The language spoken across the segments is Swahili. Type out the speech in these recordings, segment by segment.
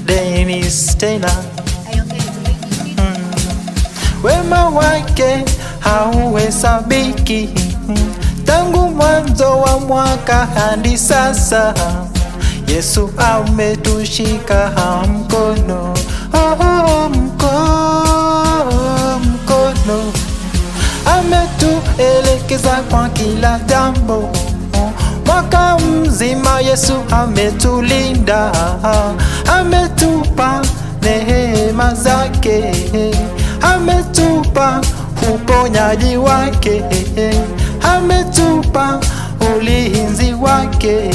Dennis Taylor. Wema wake hauhesabiki, tangu mwanzo wa mwaka hadi sasa. Yesu ametushika mkono, mkono. Ametuelekeza kwa kila jambo, mwaka mzima Yesu ametulinda, ametupa neema zake, ametupa uponyaji wake, ametupa ulinzi wake,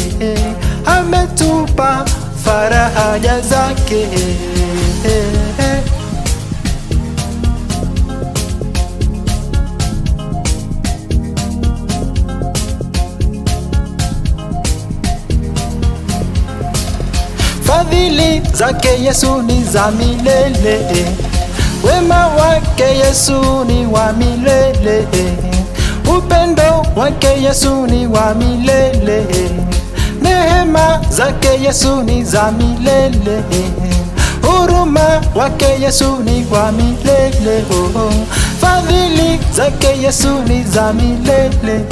ametupa faraja zake. Fadhili zake Yesu ni za milele, wema wake Yesu ni wa milele, upendo wake Yesu ni wa milele, neema zake Yesu ni za milele, huruma wake Yesu ni wa milele. Fadhili zake Yesu ni za milele,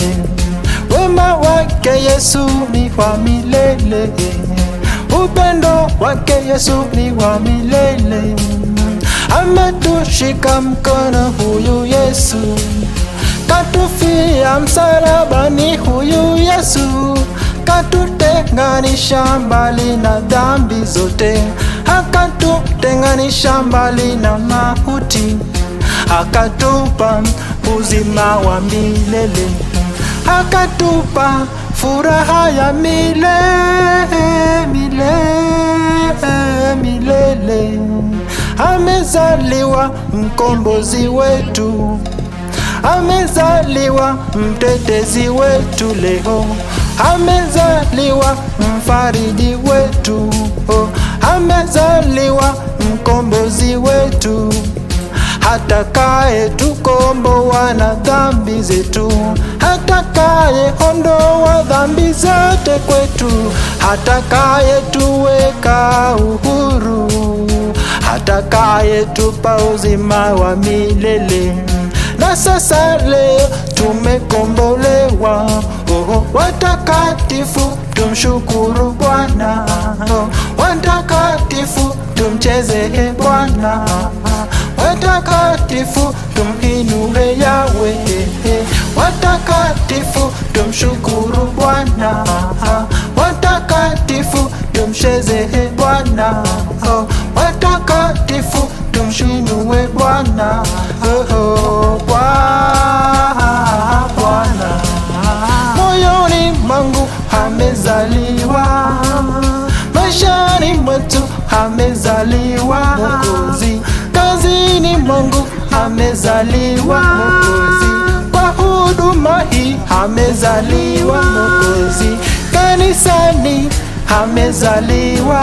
wema wake Yesu ni wa milele, upendo wake Yesu ni wa milele. Ametushika mkono huyu Yesu, katufia msalabani huyu Yesu, katutenganisha mbali na dhambi zote, akatutenganisha mbali na mauti, akatupa uzima wa milele, akatupa furaha ya milele, milele. Amezaliwa mkombozi wetu, amezaliwa mtetezi wetu leo, amezaliwa mfariji wetu, amezaliwa mkombozi wetu, atakaye tukomboa na dhambi zetu, atakaye ondoa dhambi zote kwetu, atakaye tuweka uhuru, atakaye tupa uzima wa milele. Na sasa leo tumekombolewa, watakatifu tumshukuru Bwana, watakatifu tumcheze Bwana, watakatifu tuminue Yahwe, watakatifu tumshukuru Bwana, watakatifu tumcheze Bwana, watakatifu tumshinue Bwana, Bwana. Moyoni mwangu amezaliwa, maishani mwetu amezaliwa Mwokozi, kazini mwangu amezaliwa Mwokozi, kwa huduma hii amezaliwa Mwokozi, kanisani amezaliwa,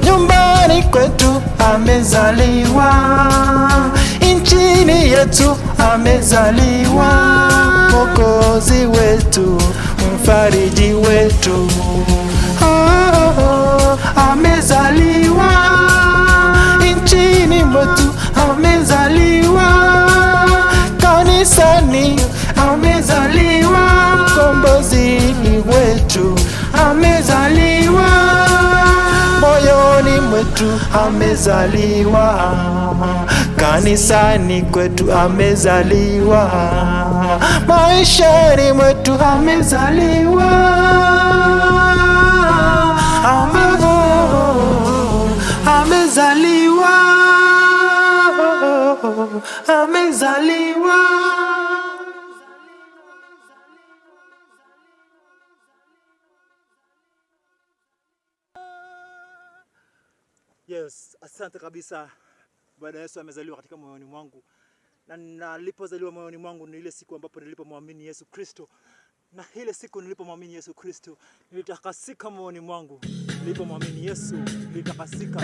nyumbani kwetu amezaliwa, nchini yetu amezaliwa, Mwokozi wetu, mfariji wetu, amezaliwa, nchini mwetu amezaliwa, kanisani amezaliwa, mkombozi wetu amezaliwa, moyoni mwetu amezaliwa, kanisani kwetu amezaliwa, maishani mwetu amezaliwa, amezaliwa, amezaliwa. Yes, asante kabisa. Bwana Yesu amezaliwa katika moyoni mwangu, na nilipozaliwa moyoni mwangu ni ile siku ambapo nilipomwamini Yesu Kristo, na ile siku nilipomwamini Yesu Kristo nilitakasika moyoni mwangu. Nilipomwamini Yesu nilitakasika.